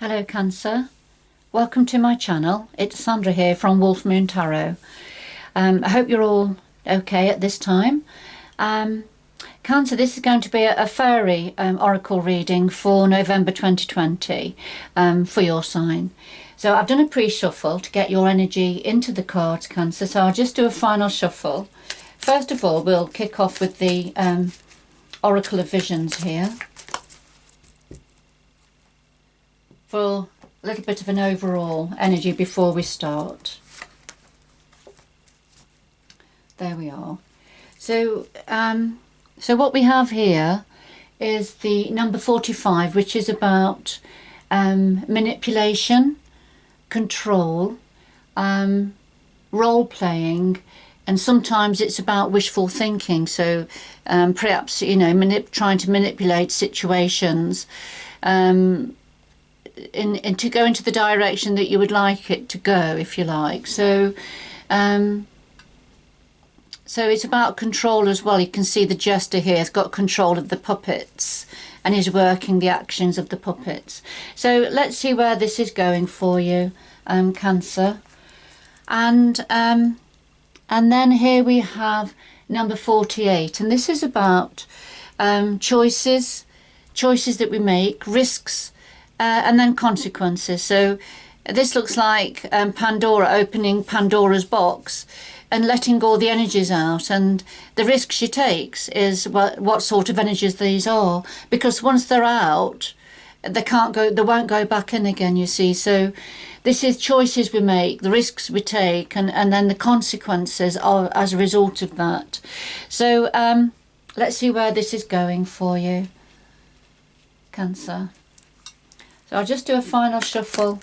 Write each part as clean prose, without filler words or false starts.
Hello Cancer, welcome to my channel. It's Sandra here from Wolf Moon Tarot. I hope you're all okay at this time. Cancer, this is going to be a Faery Oracle reading for November 2020 for your sign. So I've done a pre-shuffle to get your energy into the cards, Cancer, so I'll just do a final shuffle. First of all, we'll kick off with the Oracle of Visions here, for a little bit of an overall energy before we start. There we are. So what we have here is the number 45, which is about manipulation, control, role playing, and sometimes it's about wishful thinking. So perhaps, you know, trying to manipulate situations to go into the direction that you would like it to go, if you like. So so it's about control as well. You can see the jester here has got control of the puppets and is working the actions of the puppets. So let's see where this is going for you, Cancer. And then here we have number 48, and this is about choices that we make, risks, and then consequences. So this looks like Pandora opening Pandora's box and letting all the energies out, and the risk she takes is what sort of energies these are, because once they're out they won't go back in again, you see. So this is choices we make, the risks we take, and then the consequences are as a result of that. So let's see where this is going for you, Cancer. So I'll just do a final shuffle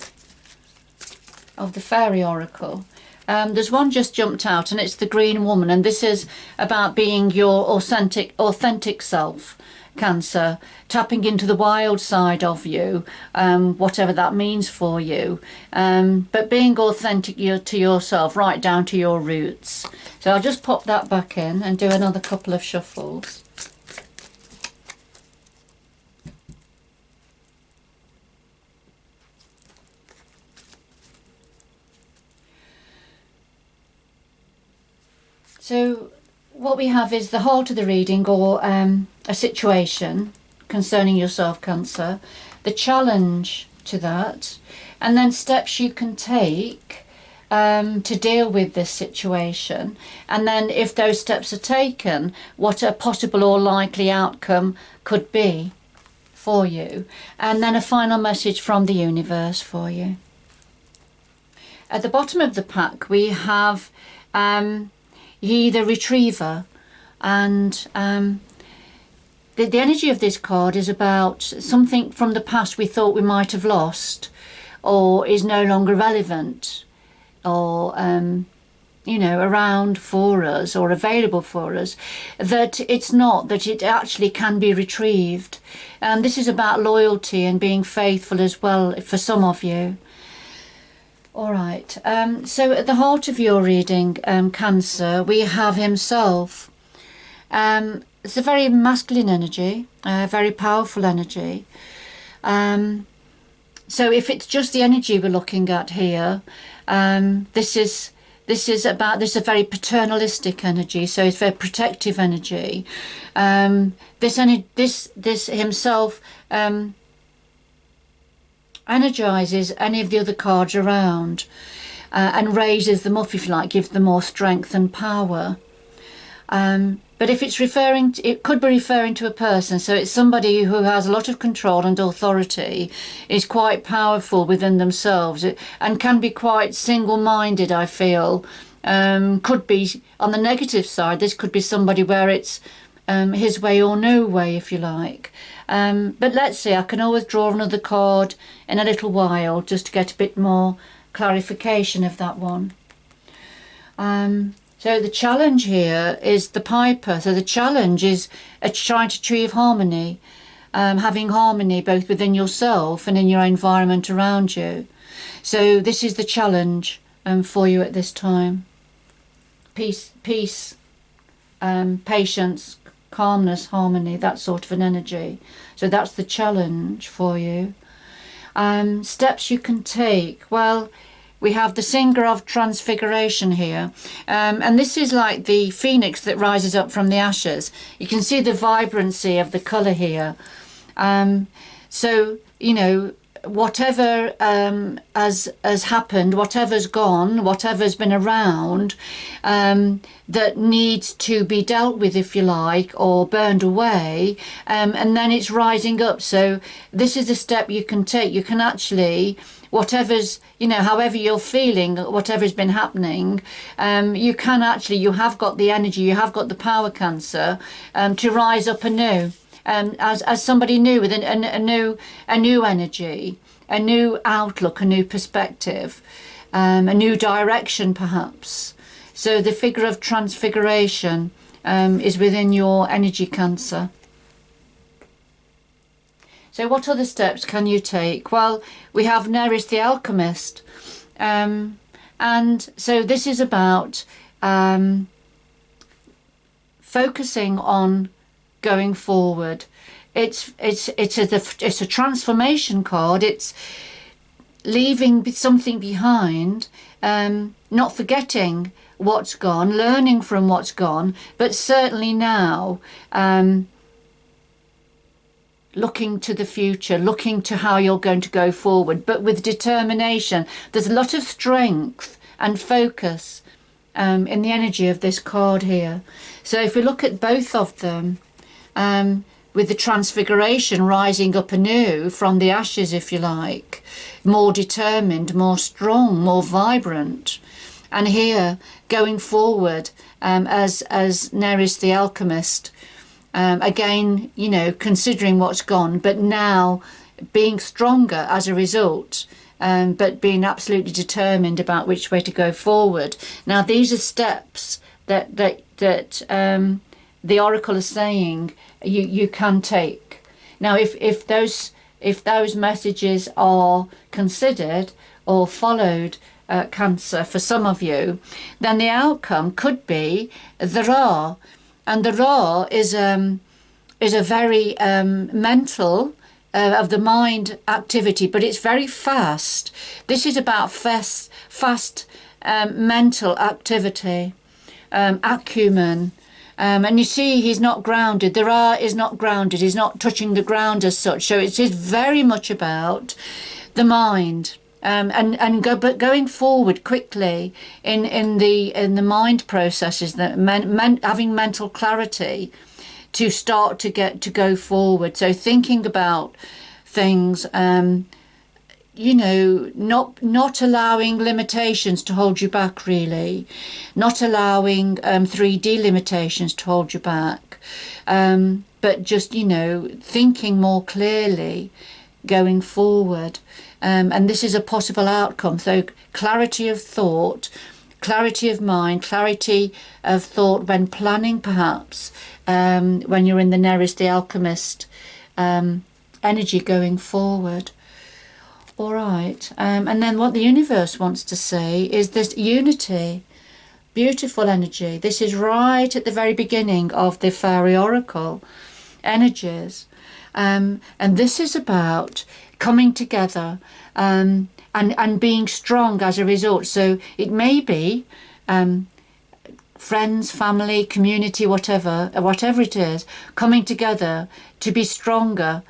of the Faery Oracle. There's one just jumped out, and it's the Green Woman, and this is about being your authentic self, Cancer, tapping into the wild side of you, whatever that means for you, but being authentic to yourself, right down to your roots. So I'll just pop that back in and do another couple of shuffles. So what we have is the heart of the reading, or a situation concerning yourself, Cancer, the challenge to that, and then steps you can take to deal with this situation, and then if those steps are taken, what a possible or likely outcome could be for you, and then a final message from the universe for you. At the bottom of the pack we have Ye the Retriever, and the energy of this card is about something from the past we thought we might have lost, or is no longer relevant, or you know, around for us or available for us, that it's not, that it actually can be retrieved. And this is about loyalty and being faithful as well for some of you. All right, so at the heart of your reading, Cancer, we have himself. It's a very masculine energy, very powerful energy. So if it's just the energy we're looking at here, this is a very paternalistic energy, so it's very protective energy. This himself energizes any of the other cards around, and raises them up, if you like, gives them more strength and power. But if it's referring to, it could be referring to a person, so it's somebody who has a lot of control and authority, is quite powerful within themselves, and can be quite single-minded, I feel. Could be on the negative side, this could be somebody where it's his way or no way, if you like. But let's see, I can always draw another card in a little while just to get a bit more clarification of that one. So the challenge here is the Piper. So the challenge is trying to achieve harmony, having harmony both within yourself and in your environment around you. So this is the challenge for you at this time. Peace, patience, calmness, harmony, that sort of an energy. So that's the challenge for you. Steps you can take. Well, we have the Singer of Transfiguration here, and this is like the phoenix that rises up from the ashes. You can see the vibrancy of the colour here. So, you know, whatever has happened, whatever's gone, whatever's been around, that needs to be dealt with, if you like, or burned away, and then it's rising up. So this is a step you can take. You can actually, whatever's, you know, however you're feeling, whatever's been happening, you can actually, you have got the energy, you have got the power, Cancer, to rise up anew. As somebody new with a new energy, a new outlook, a new perspective, a new direction perhaps. So the figure of transfiguration is within your energy, Cancer. So what other steps can you take? Well, we have Neris the alchemist, and so this is about focusing on going forward. It's a transformation card. It's leaving something behind, not forgetting what's gone, learning from what's gone, but certainly now looking to the future, looking to how you're going to go forward, but with determination. There's a lot of strength and focus in the energy of this card here. So if we look at both of them, with the transfiguration rising up anew from the ashes, if you like, more determined, more strong, more vibrant, and here going forward as Neris the alchemist, again, you know, considering what's gone, but now being stronger as a result, but being absolutely determined about which way to go forward. Now these are steps that the Oracle is saying you can take. Now if those messages are considered or followed, Cancer, for some of you, then the outcome could be the Ra. And the Ra is a very mental, of the mind activity, but it's very fast. This is about fast mental activity, acumen. And you see he's not grounded. The Ra is not grounded. He's not touching the ground as such. So it is very much about the mind. But going forward quickly in the mind processes, that having mental clarity to start to go forward. So thinking about things, you know, not allowing limitations to hold you back, really, not allowing 3D limitations to hold you back, but just, you know, thinking more clearly going forward. And this is a possible outcome. So clarity of thought, clarity of mind, clarity of thought when planning, perhaps, when you're in the Neris the alchemist energy going forward. All right. And then what the universe wants to say is this unity, beautiful energy. This is right at the very beginning of the Faery Oracle energies. And this is about coming together and being strong as a result. So it may be friends, family, community, whatever it is, coming together to be stronger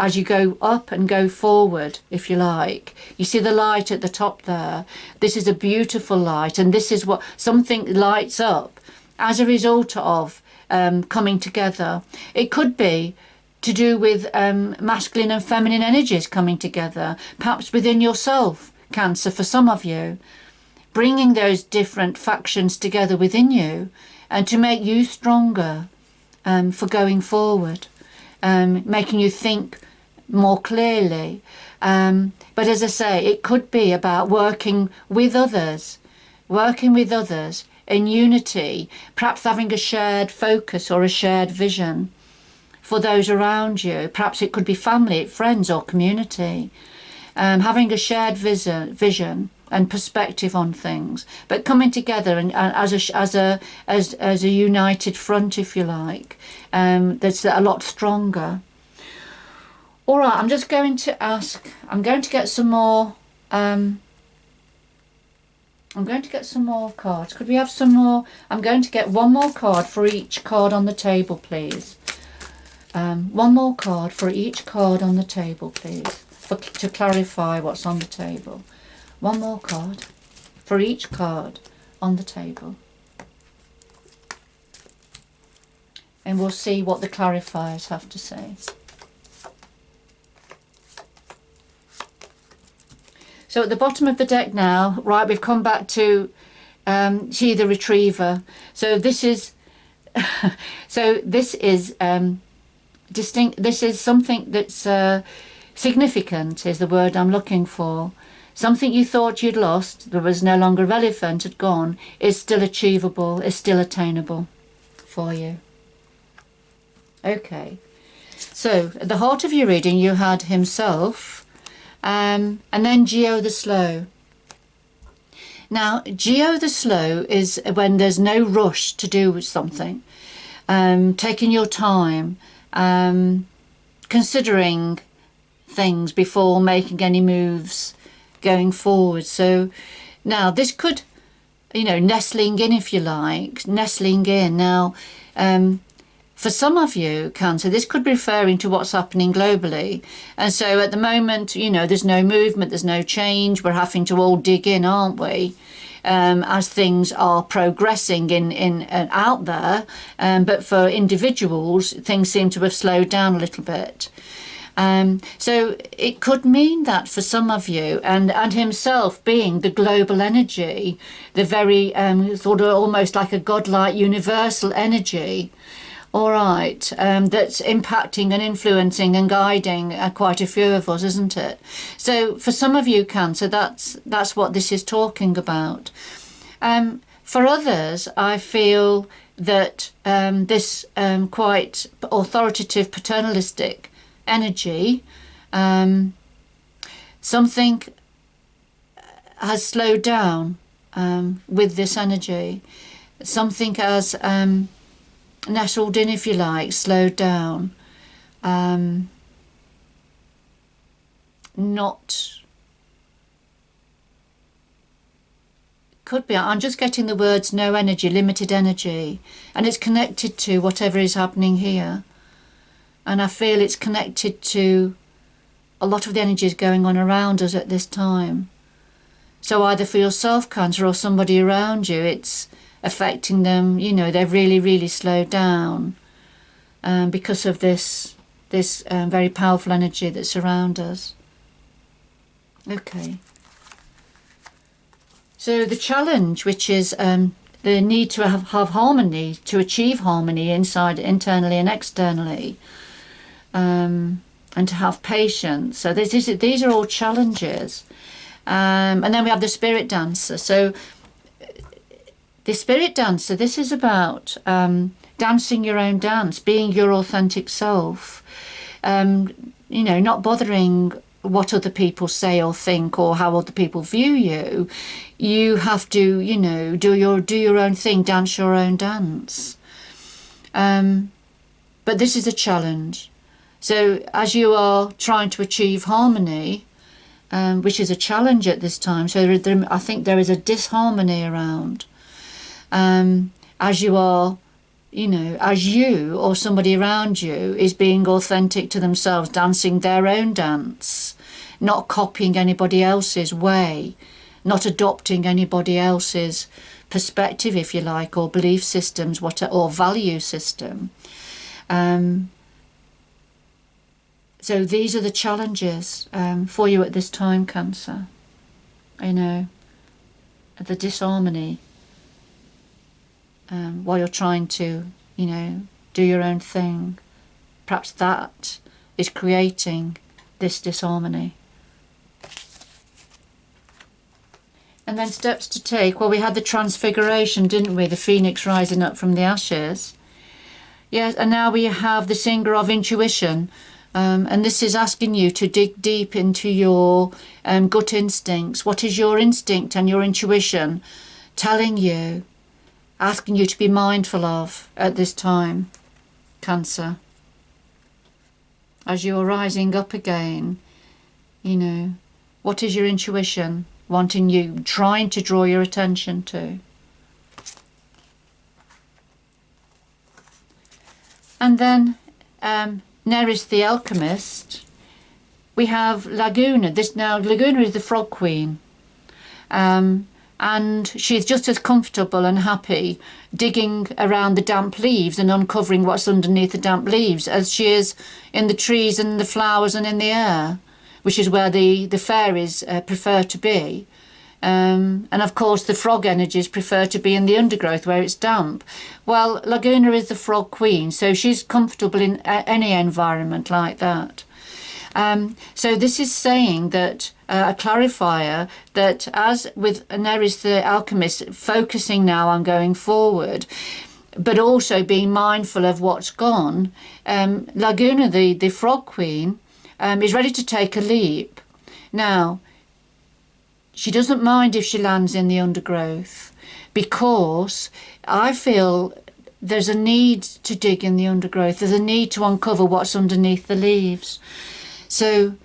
as you go up and go forward, if you like. You see the light at the top there. This is a beautiful light, and this is what something lights up as a result of coming together. It could be to do with masculine and feminine energies coming together, perhaps within yourself, Cancer, for some of you, bringing those different factions together within you and to make you stronger for going forward, making you think more clearly. But as I say, it could be about working with others in unity, perhaps having a shared focus or a shared vision for those around you. Perhaps it could be family, friends, or community, having a shared vision and perspective on things, but coming together and as a united front, if you like, that's a lot stronger. All right, I'm just going to ask, I'm going to get some more, I'm going to get some more cards. Could we have some more? I'm going to get one more card for each card on the table, please. One more card for each card on the table, please, to clarify what's on the table. One more card for each card on the table. And we'll see what the clarifiers have to say. So at the bottom of the deck now, right, we've come back to she the retriever. So this is distinct. This is something that's significant is the word I'm looking for. Something you thought you'd lost, that was no longer relevant, had gone, is still achievable, is still attainable for you. Okay. So at the heart of your reading you had himself. And then Geo the Slow. Now, Geo the Slow is when there's no rush to do something, taking your time, considering things before making any moves going forward. So now this could, nestling in, if you like, nestling in. Now, for some of you, Cancer, this could be referring to what's happening globally. And so at the moment, there's no movement, there's no change. We're having to all dig in, aren't we? As things are progressing in out there. But for individuals, things seem to have slowed down a little bit. So it could mean that for some of you, and himself being the global energy, the very sort of almost like a godlike universal energy, all right, that's impacting and influencing and guiding quite a few of us, isn't it? So for some of you, Cancer, that's what this is talking about. For others, I feel that this quite authoritative, paternalistic energy, something has slowed down with this energy. Something has nestled in, if you like, slowed down. Could be, I'm just getting the words no energy, limited energy, and it's connected to whatever is happening here. And I feel it's connected to a lot of the energies going on around us at this time. So either for yourself, Cancer, or somebody around you, it's affecting them. They've really slowed down because of this very powerful energy that's around us. Okay. So the challenge, which is the need to have harmony, to achieve harmony internally and externally, and to have patience. So these are all challenges. And then we have the spirit dancer. So the spirit dancer, this is about dancing your own dance, being your authentic self, not bothering what other people say or think or how other people view you. You have to, do your own thing, dance your own dance. But this is a challenge. So as you are trying to achieve harmony, which is a challenge at this time, so I think there is a disharmony around. As you are, as you or somebody around you is being authentic to themselves, dancing their own dance, not copying anybody else's way, not adopting anybody else's perspective, if you like, or belief systems, or value system. So these are the challenges for you at this time, Cancer. The disharmony. While you're trying to, do your own thing. Perhaps that is creating this disharmony. And then steps to take. Well, we had the transfiguration, didn't we? The phoenix rising up from the ashes. Yes, and now we have the singer of intuition. And this is asking you to dig deep into your gut instincts. What is your instinct and your intuition telling you? Asking you to be mindful of at this time, Cancer. as you're rising up again, you know, what is your intuition wanting you, trying to draw your attention to? And then Neris the alchemist, we have Laguna. Laguna is the frog queen. And she's just as comfortable and happy digging around the damp leaves and uncovering what's underneath the damp leaves as she is in the trees and the flowers and in the air, which is where the fairies prefer to be. And of course the frog energies prefer to be in the undergrowth where it's damp. Well, Laguna is the frog queen, so she's comfortable in any environment like that. So this is saying that a clarifier, that as with Neris the alchemist, focusing now on going forward, but also being mindful of what's gone, Laguna, the frog queen, is ready to take a leap. Now, she doesn't mind if she lands in the undergrowth, because I feel there's a need to dig in the undergrowth. There's a need to uncover what's underneath the leaves. So,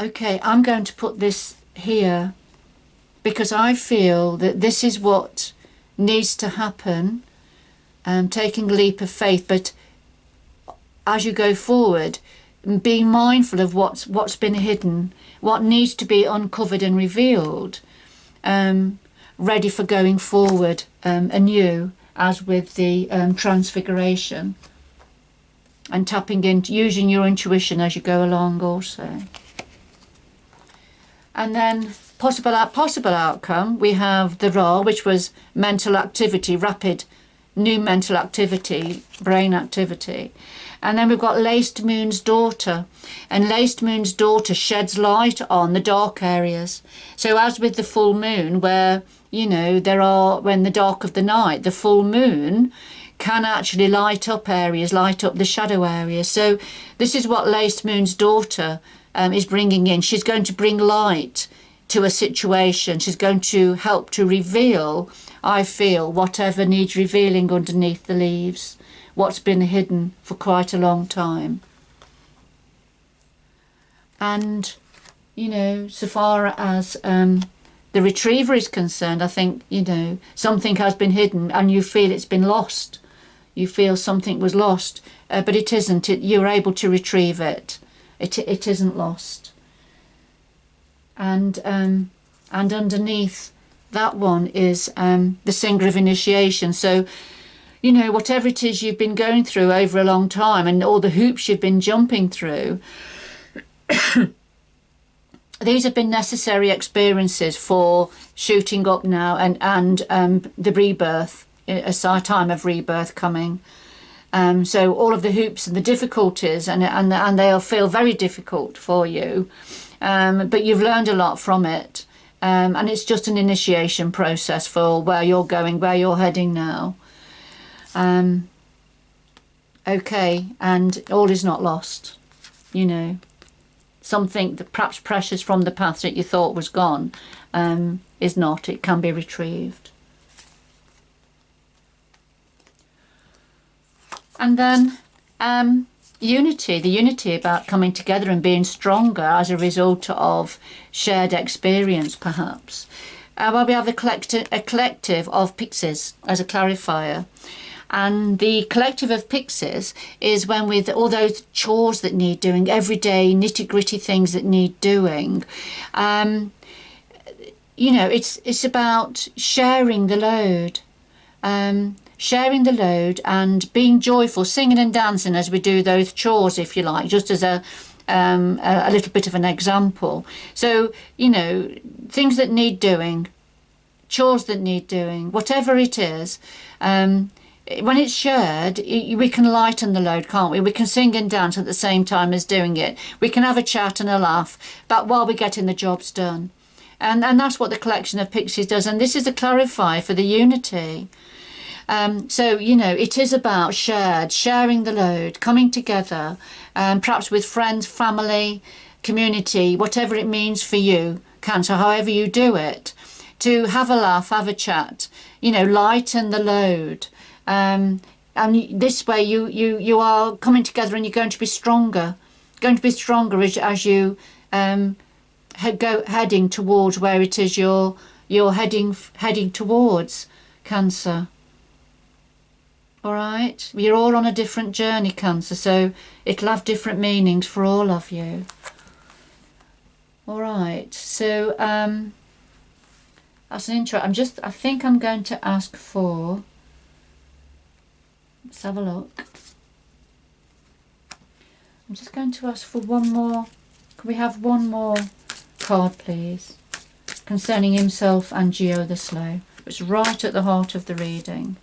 okay, I'm going to put this here because I feel that this is what needs to happen, taking a leap of faith. But as you go forward, being mindful of what's been hidden, what needs to be uncovered and revealed, ready for going forward anew, as with the transfiguration. And tapping into, using your intuition as you go along also. And then possible outcome, we have the Ra, which was mental activity, rapid new mental activity, brain activity. And then we've got Laced Moon's daughter. And Laced Moon's daughter sheds light on the dark areas. So as with the full moon, where, you know, when the dark of the night, the full moon can actually light up areas, light up the shadow areas. So this is what Laced Moon's daughter is bringing in. She's going to bring light to a situation. She's going to help to reveal, I feel, whatever needs revealing underneath the leaves, what's been hidden for quite a long time. And, you know, so far as the retriever is concerned, I think, you know, something has been hidden and you feel it's been lost. You feel something was lost, but it isn't. You're able to retrieve it. It isn't lost. And underneath that one is the Singer of Initiation. So, you know, whatever it is you've been going through over a long time and all the hoops you've been jumping through, these have been necessary experiences for shooting up now and the rebirth, a time of rebirth coming. So all of the hoops and the difficulties, and they'll feel very difficult for you, but you've learned a lot from it, and it's just an initiation process for where you're going, where you're heading now. Okay, and all is not lost, you know. Something that perhaps precious from the past that you thought was gone is not. It can be retrieved. And then unity, the unity about coming together and being stronger as a result of shared experience, perhaps. Well, we have a collective of pixies as a clarifier. And the collective of pixies is when, with all those chores that need doing, everyday nitty-gritty things that need doing, you know, it's about sharing the load. Sharing the load and being joyful, singing and dancing as we do those chores, if you like, just as a little bit of an example. So, you know, things that need doing, chores that need doing, whatever it is, when it's shared, we can lighten the load, can't we? We can sing and dance at the same time as doing it. We can have a chat and a laugh, but while we're getting the jobs done. And that's what the collection of pixies does. And this is a clarifier for the unity. So, you know, it is about sharing the load, coming together, perhaps with friends, family, community, whatever it means for you, Cancer, however you do it, to have a laugh, have a chat, you know, lighten the load. and this way you are coming together, and you're going to be stronger, as you heading towards where it is you're heading towards, Cancer. All right, you're all on a different journey, Cancer, so it'll have different meanings for all of you. All right, so that's an intro. I think I'm going to ask for, let's have a look. I'm just going to ask for one more. Can we have one more card, please, concerning himself and Geo the Slow? It's right at the heart of the reading.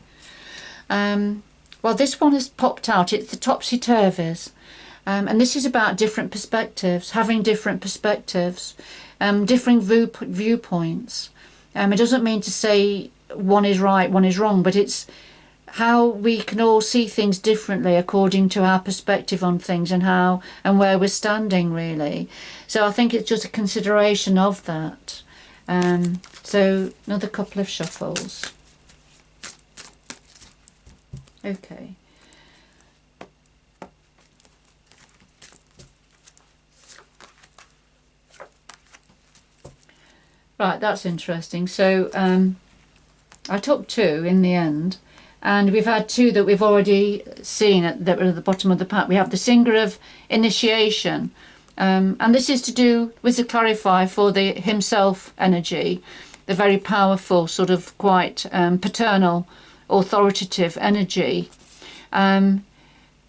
Well, this one has popped out. It's the topsy-turvies. And this is about different perspectives, having different perspectives, differing viewpoints. It doesn't mean to say one is right, one is wrong, but it's how we can all see things differently according to our perspective on things, and how and where we're standing, really. So I think it's just a consideration of that. So another couple of shuffles. Okay. Right, that's interesting. So I took two in the end, and we've had two that we've already seen at the bottom of the pack. We have the Singer of Initiation, and this is to do with the clarify for the himself energy, the very powerful, sort of quite paternal, authoritative energy.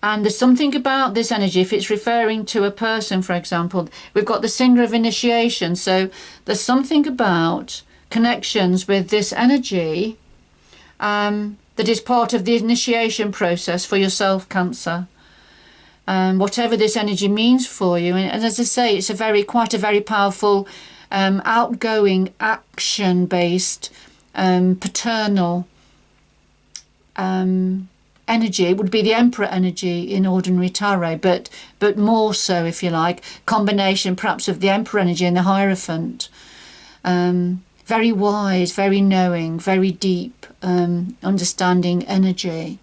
And there's something about this energy, if it's referring to a person, for example, we've got the Singer of Initiation. So there's something about connections with this energy that is part of the initiation process for yourself, Cancer. Whatever this energy means for you. And as I say, it's quite a very powerful, outgoing, action-based, paternal energy. It would be the Emperor energy in ordinary tarot, but more so, if you like, combination perhaps of the Emperor energy and the Hierophant. Very wise, very knowing, very deep, understanding energy.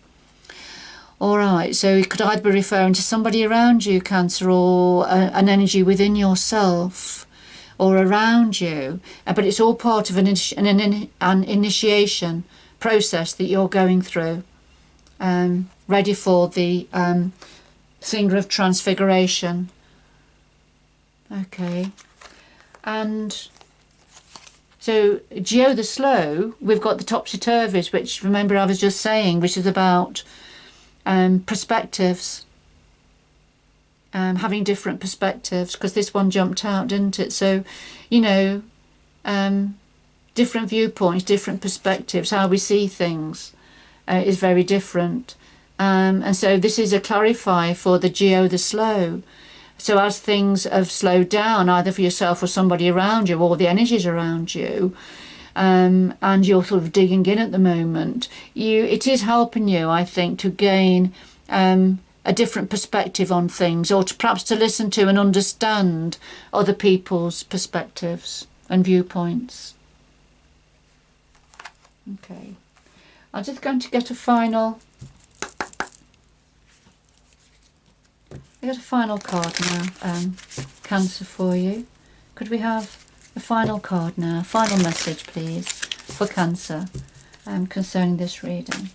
All right, so it could either be referring to somebody around you, Cancer, or an energy within yourself or around you, but it's all part of an initiation process that you're going through. Ready for the Singer of Transfiguration. Okay, and so Geo the Slow, we've got the topsy-turvies, which, remember I was just saying, which is about perspectives, having different perspectives, because this one jumped out, didn't it? So, you know, different viewpoints, different perspectives, how we see things is very different. And so this is a clarify for the Geo the Slow. So as things have slowed down, either for yourself or somebody around you, or the energies around you, and you're sort of digging in at the moment, it is helping you, I think, to gain a different perspective on things, or to perhaps to listen to and understand other people's perspectives and viewpoints. Okay, I'm just going to get a final. I got a final card now, Cancer, for you. Could we have the final card now? Final message, please, for Cancer concerning this reading.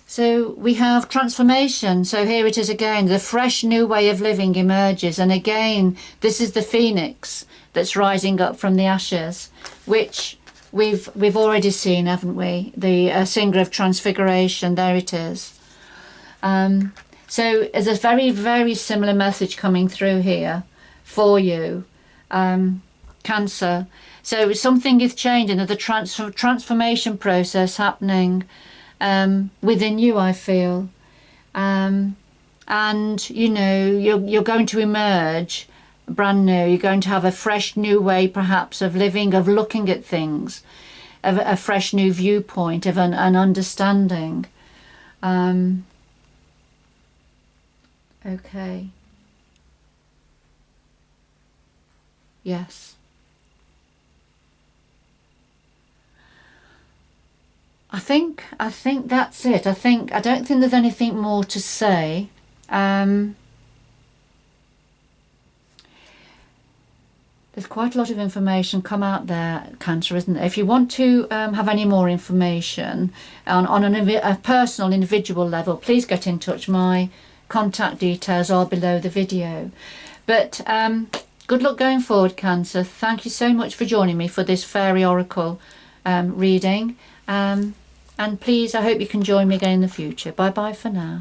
So we have transformation. So here it is again. The fresh new way of living emerges. And again, this is the phoenix that's rising up from the ashes, which we've already seen, haven't we? The Singer of Transfiguration. There it is. So there's a very, very similar message coming through here for you, Cancer. So something is changing. There's a transformation process happening within you, I feel, and you know, you're going to emerge brand new. You're going to have a fresh new way perhaps of living, of looking at things, of a fresh new viewpoint, of an understanding. Okay, Yes. I think that's it. I don't think there's anything more to say. There's quite a lot of information come out there, Cancer, isn't there? If you want to have any more information on a personal, individual level, please get in touch. My contact details are below the video. But good luck going forward, Cancer. Thank you so much for joining me for this Fairy Oracle reading. And please, I hope you can join me again in the future. Bye bye for now.